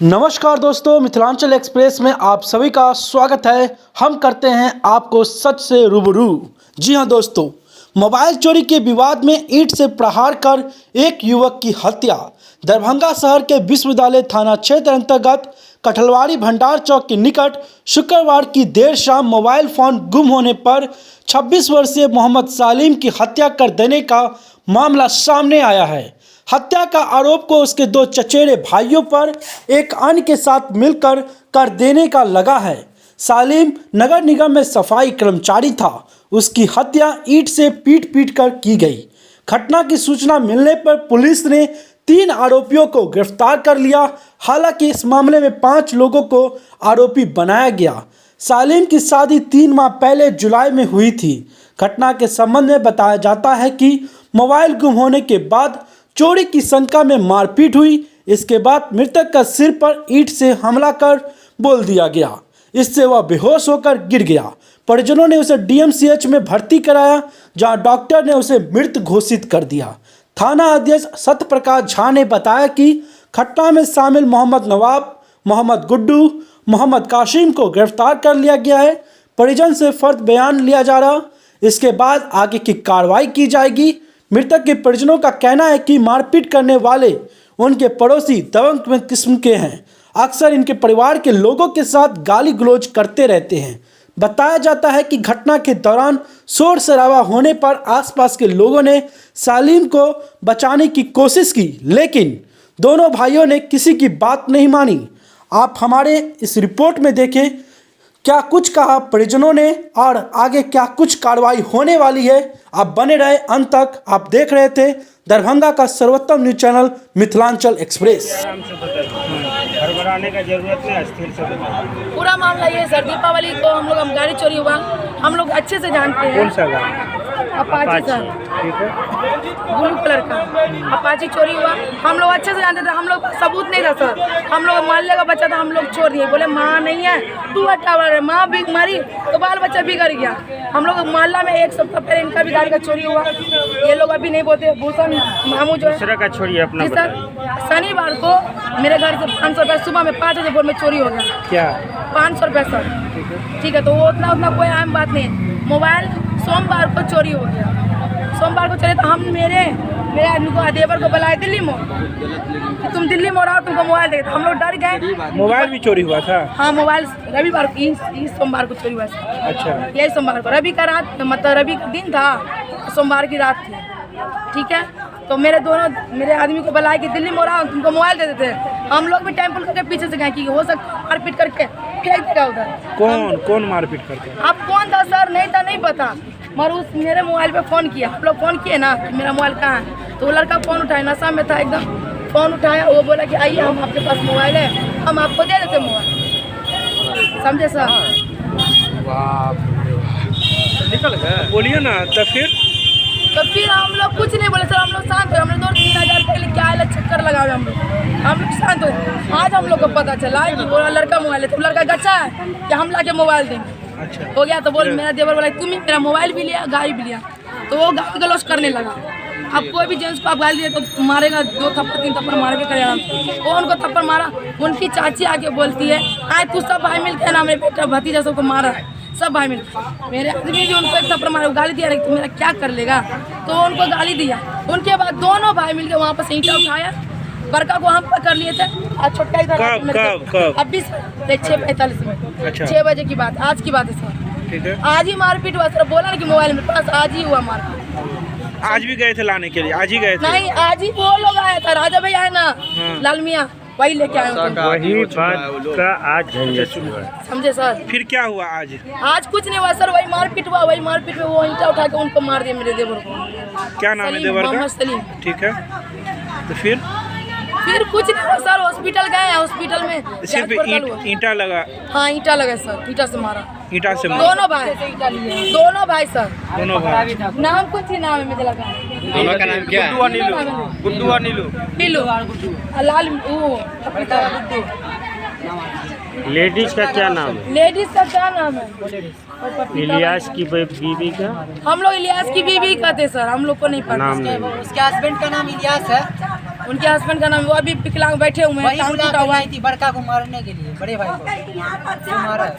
नमस्कार दोस्तों, मिथिलांचल एक्सप्रेस में आप सभी का स्वागत है। हम करते हैं आपको सच से रूबरू। जी हां दोस्तों, मोबाइल चोरी के विवाद में ईंट से प्रहार कर एक युवक की हत्या। दरभंगा शहर के विश्वविद्यालय थाना क्षेत्र अंतर्गत कठलवाड़ी भंडार चौक के निकट शुक्रवार की देर शाम मोबाइल फ़ोन गुम होने पर 26 वर्षीय मोहम्मद सालिम की हत्या कर देने का मामला सामने आया है। हत्या का आरोप को उसके दो चचेरे भाइयों पर एक अन्य के साथ मिलकर कर देने का लगा है। सालिम नगर निगम में सफाई कर्मचारी था। उसकी हत्या ईंट से पीट कर की गई। घटना की सूचना मिलने पर पुलिस ने 3 आरोपियों को गिरफ्तार कर लिया। हालांकि इस मामले में 5 लोगों को आरोपी बनाया गया। सालिम की शादी 3 माह पहले जुलाई में हुई थी। घटना के संबंध में बताया जाता है कि मोबाइल गुम होने के बाद चोरी की शंका में मारपीट हुई। इसके बाद मृतक का सिर पर ईंट से हमला कर बोल दिया गया। इससे वह बेहोश होकर गिर गया। परिजनों ने उसे डीएमसीएच में भर्ती कराया, जहां डॉक्टर ने उसे मृत घोषित कर दिया। थाना अध्यक्ष सत्यप्रकाश झा ने बताया कि घटना में शामिल मोहम्मद नवाब, मोहम्मद गुड्डू, मोहम्मद कासिम को गिरफ्तार कर लिया गया है। परिजन से फर्द बयान लिया जा रहा। इसके बाद आगे की कार्रवाई की जाएगी। मृतक के परिजनों का कहना है कि मारपीट करने वाले उनके पड़ोसी दबंग किस्म के हैं। अक्सर इनके परिवार के लोगों के साथ गाली गलौज करते रहते हैं। बताया जाता है कि घटना के दौरान शोर शराबा होने पर आसपास के लोगों ने सालिम को बचाने की कोशिश की, लेकिन दोनों भाइयों ने किसी की बात नहीं मानी। आप हमारे इस रिपोर्ट में देखें क्या कुछ कहा परिजनों ने और आगे क्या कुछ कार्रवाई होने वाली है। आप बने रहे अंत तक। आप देख रहे थे दरभंगा का सर्वोत्तम न्यूज चैनल मिथिलांचल एक्सप्रेस। घबराने का जरूरत नहीं, स्थिर से बताइए। पूरा मामला ये सर, दीपावली को हम गाड़ी चोरी हुआ। हम लोग अच्छे से जानते हैं। कौन सा गाड़ी? अपाची सर, ठीक है। ब्लू कलर का अपाची चोरी हुआ। हम लोग अच्छे से जानते थे। हम लोग सबूत नहीं था सर। हम लोग मोहल्ले का बच्चा था, हम लोग छोड़ दिए। बोले माँ नहीं है, तू टावर है, माँ भी मरी तो बाल बच्चा बिगड़ गया। हम लोग मोहल्ला में एक सप्ताह पहले इनका भी गाड़ी का चोरी हुआ। ये लोग अभी नहीं बोलते। भूषण मामू जो है दूसरा का छोड़िए अपना। जी सर, शनिवार को मेरे घर से 500 रुपये सुबह में 5 बजे भोर में चोरी हो गया। क्या 500 रुपये सर? ठीक है, तो वो उतना कोई आम बात नहीं है। मोबाइल सोमवार को चोरी हो गया। सोमवार को चले तो हम मेरे देवर को बुलाए दिल्ली मोड़ कि तुम दिल्ली मोड़ आओ, तुमको मोबाइल दे। हम लोग डर गए। मोबाइल भी चोरी हुआ था? हाँ, मोबाइल रविवार को, इस सोमवार को चोरी हुआ सर। अच्छा, यही सोमवार को, रवि का रात, मतलब रवि का दिन था, सोमवार की रात थी। ठीक है, तो मेरे आदमी को बुलाया कि दिल्ली मोड़ आओ, तुमको मोबाइल दे देते। हम लोग भी टेम्पल करके पीछे से गए कि हो सकता मारपीट करके फेंक देगा उधर। कौन मारपीट करके? अब कौन था सर? नहीं था, नहीं पता। मगर उस मेरे मोबाइल पे फ़ोन किया। हम लोग फ़ोन किए ना कि मेरा मोबाइल कहाँ है, तो वो लड़का फ़ोन उठाया, नशा में था एकदम। फ़ोन उठाया, वो बोला कि आइए, हम आपके पास मोबाइल है, हम आपको दे देते मोबाइल। समझे सर? निकल गए। बोलिए ना। तो फिर हम लोग कुछ नहीं बोले सर। हम लोग शांत हुए। हमने 2-3 हज़ार के लिए क्या है चक्कर लगाए हम लोग शांत हुए। आज हम लोग को पता चला कि वो लड़का मोबाइल है, तो लड़का गच्चा है कि हम ला के मोबाइल देंगे। अच्छा, हो गया तो बोल मेरा देवर बोला तुम ही मेरा मोबाइल भी लिया, गाड़ी भी लिया। तो वो गाली गलौज करने लगा। अब कोई भी जेंट्स को आप गाली दिए तो मारेगा, 2 थप्पड़ 3 थप्पड़ मार के करेगा। वो उनको थप्पड़ मारा। उनकी चाची आके बोलती है, आए तू सब भाई मिलकर ना मेरे बेटा भतीजा सबको मारा है, सब भाई मिलकर। मेरे आदमी भी उनको एक थप्पड़ मारा, गाली दिया, तो मेरा क्या कर लेगा, तो उनको गाली दिया। उनके बाद दोनों भाई मिलकर वहाँ पर ईंटा उठाया। बड़का को हम पकड़ लिए थे और छोटका इधर। कब? अभी 6:45 में। अच्छा। 6 बजे की बात, आज की बात है सर। ठीक है। आज ही मारपीट हुआ सर। बोला ना कि मोबाइल मेरे पास, आज ही हुआ मारपीट। आज भी गए थे लाने के लिए? आज ही गए थे? नहीं, आज ही वो लोग आया था, राजा भाई आए ना, लाल मियाँ, वही लेके आए उनको। वही बात का आज झंझट हुआ। समझे सर? फिर क्या हुआ आज? आज कुछ नहीं हुआ सर, वही मारपीट हुआ। वही मारपीट में वो ईंटा उठा के उनको मार दिया, मेरे देवर को। क्या नाम है देवर का? मोहम्मद सलीम। ठीक है, तो फिर कुछ नहीं हुआ सर। हॉस्पिटल गए, हॉस्पिटल में सिर्फ ईंटा लगा? हाँ, ईंटा लगा सर, ईंटा से मारा। ईंटा से मारा? दोनों भाई सर। दोनों भाई। नाम कुछ ही नाम है, मुझे लगा। दोनों का नाम क्या है? गुड्डू और नीलू। लाल वो लेडीज का क्या नाम है? लेडीज का क्या नाम है? इलियास की बीवी का? हम लोग इलियास की बीवी कहते सर, हम लोग को नहीं पता। नाम नहीं। उसके हस्बैंड का नाम इलियास है। उनके हस्बैंड का नाम, वो अभी विकलांग बैठे हुए हैं, वही टांग बुला टूटा कर हुआ लाई है। थी बड़का को मारने के लिए, बड़े भाई को जो मारा है।